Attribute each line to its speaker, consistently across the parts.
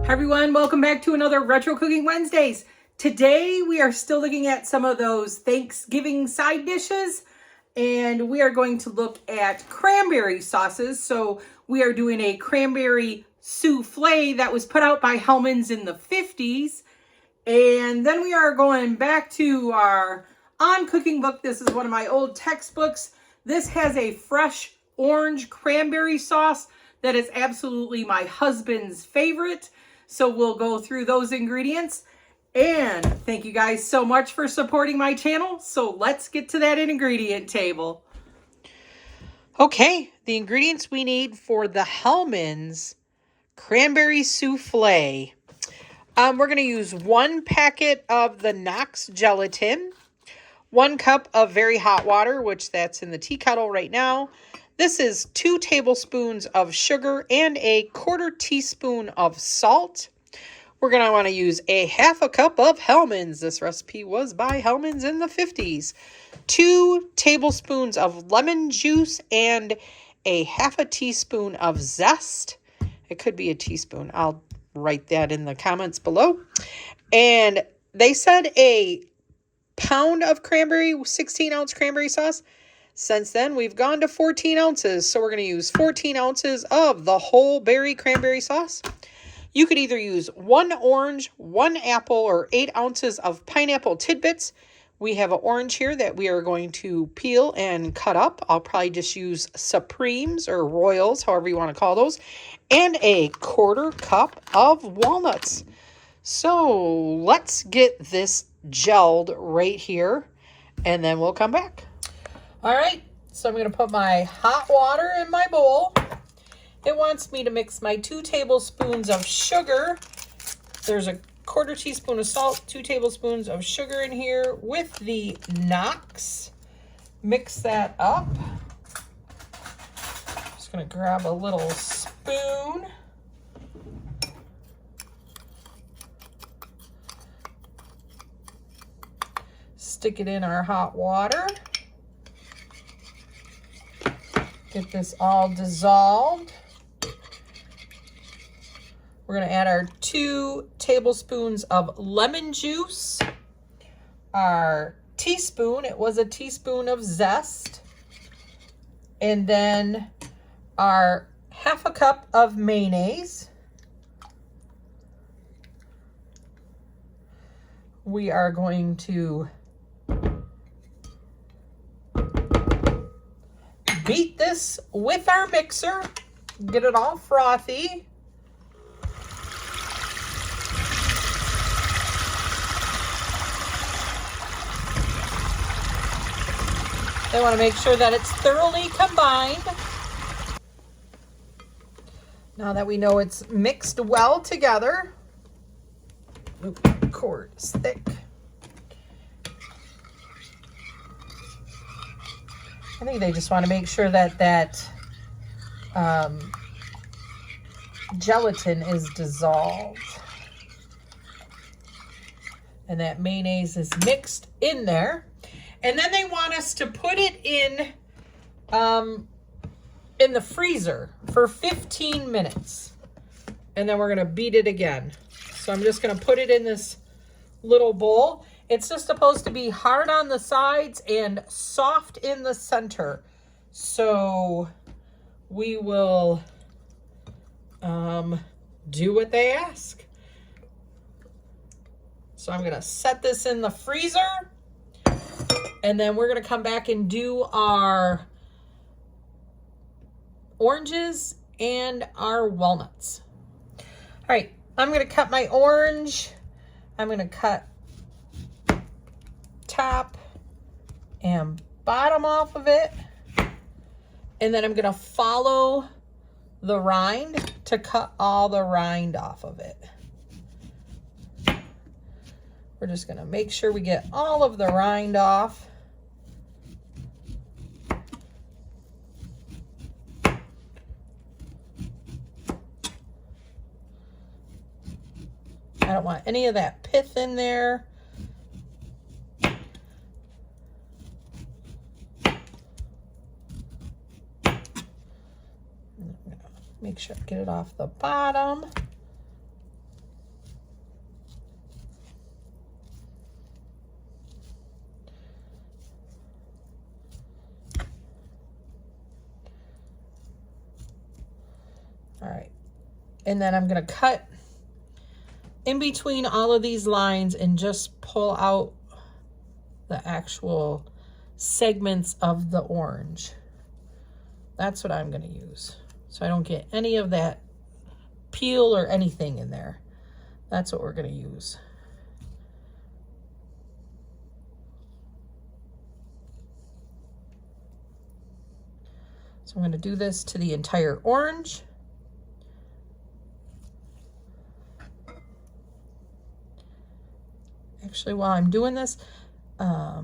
Speaker 1: Hi everyone, welcome back to another Retro Cooking Wednesdays. Today we are still looking at some of those Thanksgiving side dishes, and we are going to look at cranberry sauces. So we are doing a cranberry souffle that was put out by Hellmans in the 50s. And then we are going back to our On Cooking book. This is one of my old textbooks. This has a fresh orange cranberry sauce that is absolutely my husband's favorite. So we'll go through those ingredients. And thank you guys so much for supporting my channel. So let's get to that ingredient table. Okay, the ingredients we need for the Hellmans cranberry souffle. We're going to use 1 packet of the Knox gelatin, 1 cup of very hot water, which that's in the tea kettle right now. This is 2 tablespoons of sugar and a 1/4 teaspoon of salt. We're going to want to use a 1/2 cup of Hellmans. This recipe was by Hellmans in the 50s. 2 tablespoons of lemon juice and a 1/2 teaspoon of zest. It could be a teaspoon. I'll write that in the comments below. And they said a pound of cranberry, 16-ounce cranberry sauce. Since then, we've gone to 14 ounces. So we're going to use 14 ounces of the whole berry cranberry sauce. You could either use 1 orange, 1 apple, or 8 ounces of pineapple tidbits. We have an orange here that we are going to peel and cut up. I'll probably just use Supremes or Royals, however you want to call those. And a 1/4 cup of walnuts. So let's get this gelled right here, and then we'll come back. All right, so I'm going to put my hot water in my bowl. It wants me to mix my 2 tablespoons of sugar. There's a 1/4 teaspoon of salt, 2 tablespoons of sugar in here with the Knox. Mix that up. Just going to grab a little spoon. Stick it in our hot water. Get this all dissolved. We're going to add our 2 tablespoons of lemon juice, our teaspoon, it was a teaspoon of zest, and then our 1/2 cup of mayonnaise. We are going to beat this with our mixer, get it all frothy. I want to make sure that it's thoroughly combined. Now that we know it's mixed well together, cord is thick. I think they just want to make sure that gelatin is dissolved and that mayonnaise is mixed in there. And then they want us to put it in the freezer for 15 minutes. And then we're going to beat it again. So I'm just going to put it in this little bowl. It's just supposed to be hard on the sides and soft in the center. So we will do what they ask. So I'm going to set this in the freezer. And then we're going to come back and do our oranges and our walnuts. All right, I'm going to cut my orange. I'm going to cut top and bottom off of it. And then I'm going to follow the rind to cut all the rind off of it. We're just going to make sure we get all of the rind off. I don't want any of that pith in there. Make sure I get it off the bottom. All right. And then I'm going to cut in between all of these lines and just pull out the actual segments of the orange. That's what I'm going to use. So I don't get any of that peel or anything in there. That's what we're going to use. So I'm going to do this to the entire orange. Actually, while I'm doing this, yeah,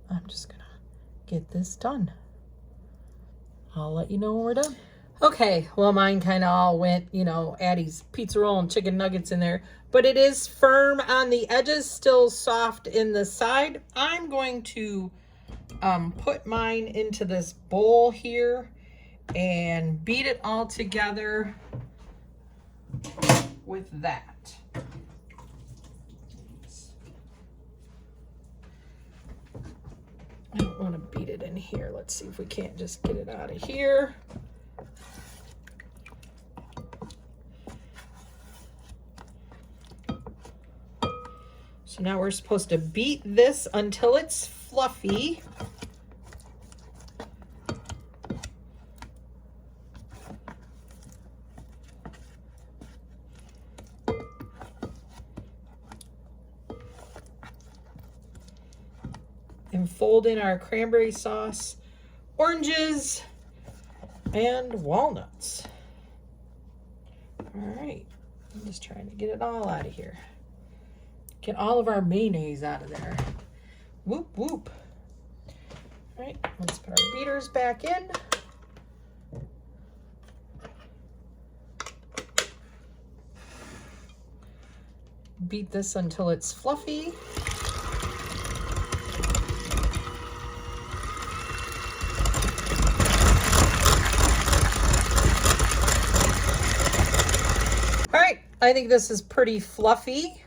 Speaker 1: I'm just going to get this done. I'll let you know when we're done. Okay, well, mine kind of all went, you know, Addie's pizza roll and chicken nuggets in there, but it is firm on the edges, still soft in the side. I'm going to put mine into this bowl here and beat it all together with that. I don't want to beat it in here. Let's see if we can't just get it out of here. So now we're supposed to beat this until it's fluffy. And fold in our cranberry sauce, oranges, and walnuts. All right, I'm just trying to get it all out of here. Get all of our mayonnaise out of there. Whoop, whoop. All right, let's put our beaters back in. Beat this until it's fluffy. All right, I think this is pretty fluffy.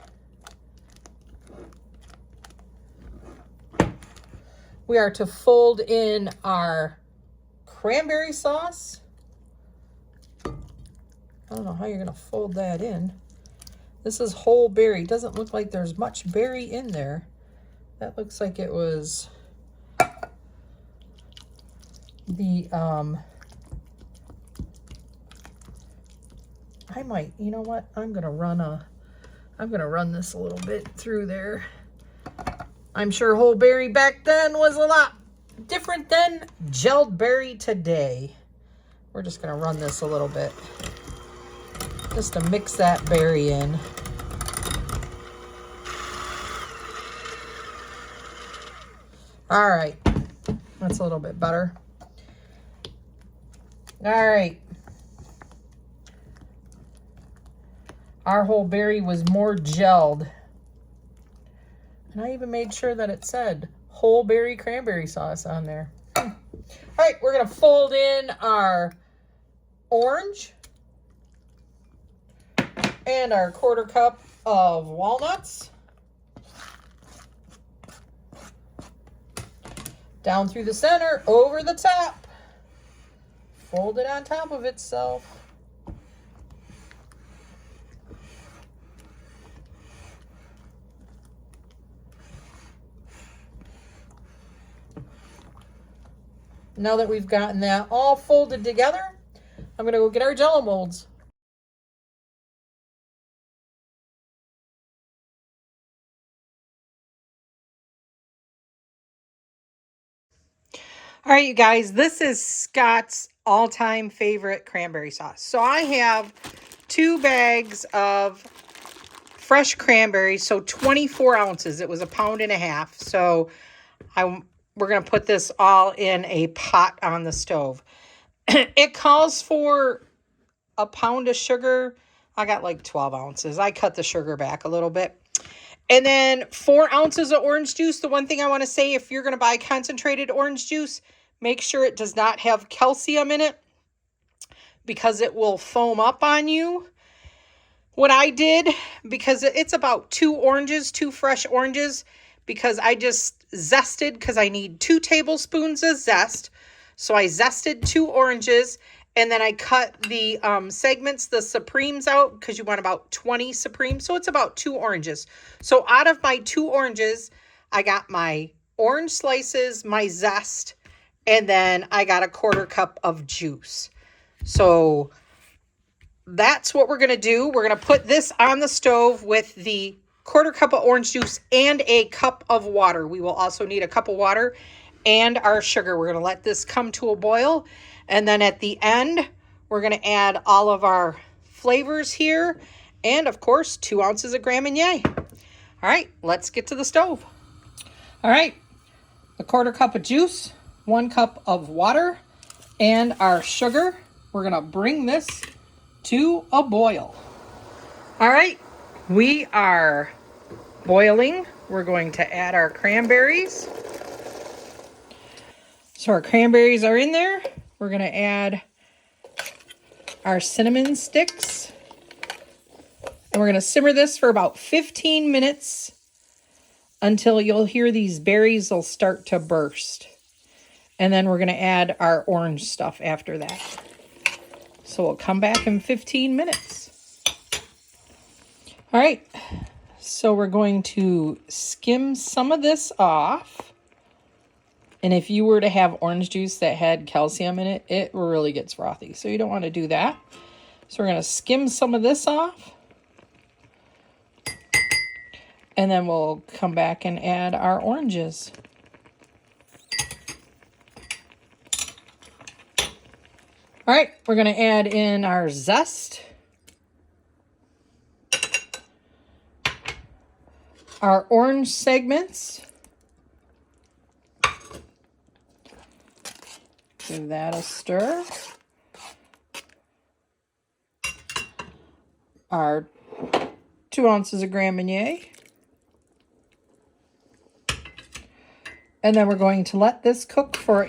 Speaker 1: We are to fold in our cranberry sauce. I don't know how you're gonna fold that in. This is whole berry. Doesn't look like there's much berry in there. That looks like it was the, I might, you know what? I'm gonna run this a little bit through there. I'm sure whole berry back then was a lot different than gelled berry today. We're just gonna run this a little bit just to mix that berry in. All right, that's a little bit better. All right. Our whole berry was more gelled. And I even made sure that it said whole berry cranberry sauce on there. All right, we're gonna fold in our orange and our 1/4 cup of walnuts. Down through the center, over the top. Fold it on top of itself. Now that we've gotten that all folded together, I'm going to go get our Jell-O molds. All right, you guys, this is Scott's all-time favorite cranberry sauce. So I have 2 bags of fresh cranberries, so 24 ounces. It was 1.5 pounds. So we're going to put this all in a pot on the stove. It calls for 1 pound of sugar. I got like 12 ounces. I cut the sugar back a little bit. And then 4 ounces of orange juice. The one thing I want to say, if you're going to buy concentrated orange juice, make sure it does not have calcium in it because it will foam up on you. What I did, because it's about 2 fresh oranges, because I just zested because I need 2 tablespoons of zest. So I zested 2 oranges, and then I cut the segments, the supremes out, because you want about 20 supremes. So it's about 2 oranges. So out of my 2 oranges, I got my orange slices, my zest, and then I got a 1/4 cup of juice. So that's what we're going to do. We're going to put this on the stove with the 1/4 cup of orange juice and a cup of water. We will also need a cup of water and our sugar. We're going to let this come to a boil. And then at the end, we're going to add all of our flavors here. And of course, 2 ounces of Grand Marnier. All right, let's get to the stove. All right, a 1/4 cup of juice, 1 cup of water, and our sugar. We're going to bring this to a boil. All right, we are boiling. We're going to add our cranberries. So our cranberries are in there. We're going to add our cinnamon sticks. And we're going to simmer this for about 15 minutes until you'll hear these berries will start to burst. And then we're going to add our orange stuff after that. So we'll come back in 15 minutes. All right, so we're going to skim some of this off. And if you were to have orange juice that had calcium in it, it really gets frothy. So you don't want to do that. So we're going to skim some of this off. And then we'll come back and add our oranges. All right, we're going to add in our zest, our orange segments. Give that a stir. Our 2 ounces of Grand Marnier. And then we're going to let this cook for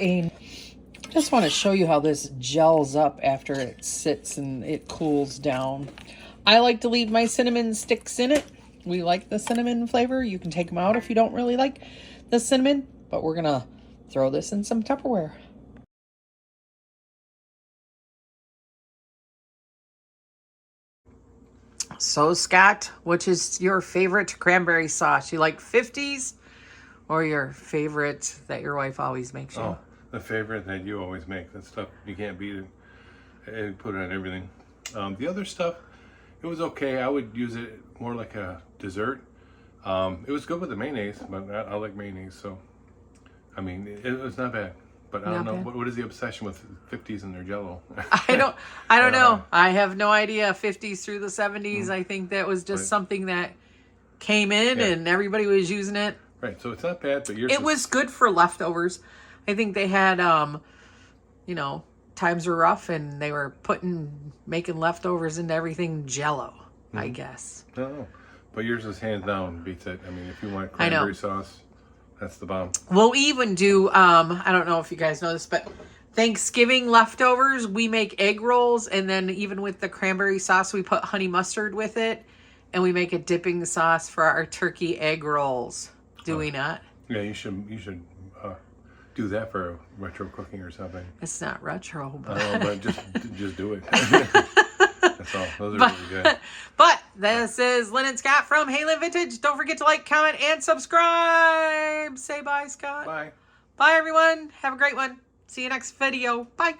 Speaker 1: just want to show you how this gels up after it sits and it cools down. I like to leave my cinnamon sticks in it. We like the cinnamon flavor. You can take them out if you don't really like the cinnamon, but we're going to throw this in some Tupperware. So Scott, which is your favorite cranberry sauce? You like 50s or your favorite that your wife always makes you?
Speaker 2: Oh, the favorite that you always make. That stuff, you can't beat it. And put it on everything. The other stuff, it was okay. I would use it more like a dessert. It was good with the mayonnaise, but I like mayonnaise, so I mean, it was not bad. But I don't know what is the obsession with 50s and their Jello.
Speaker 1: I don't know. I have no idea. 50s through the 70s. I think that was just something that came in and everybody was using it.
Speaker 2: Right. So it's not bad, but
Speaker 1: it was good for leftovers. I think they had, you know, times were rough and they were making leftovers into everything Jello, I guess.
Speaker 2: I don't know. But yours is hands down beats it. I mean, if you want cranberry sauce, that's the bomb. We'll
Speaker 1: even do, I don't know if you guys know this, but Thanksgiving leftovers, we make egg rolls. And then even with the cranberry sauce, we put honey mustard with it. And we make a dipping sauce for our turkey egg rolls. Do we not?
Speaker 2: Yeah, you should do that for retro cooking or something.
Speaker 1: It's not retro, but,
Speaker 2: but just do it. That's all. Those are really good.
Speaker 1: But this is Lynn and Scott from Hey Lynn Vintage. Don't forget to like, comment, and subscribe. Say bye, Scott.
Speaker 2: Bye.
Speaker 1: Bye, everyone. Have a great one. See you next video. Bye.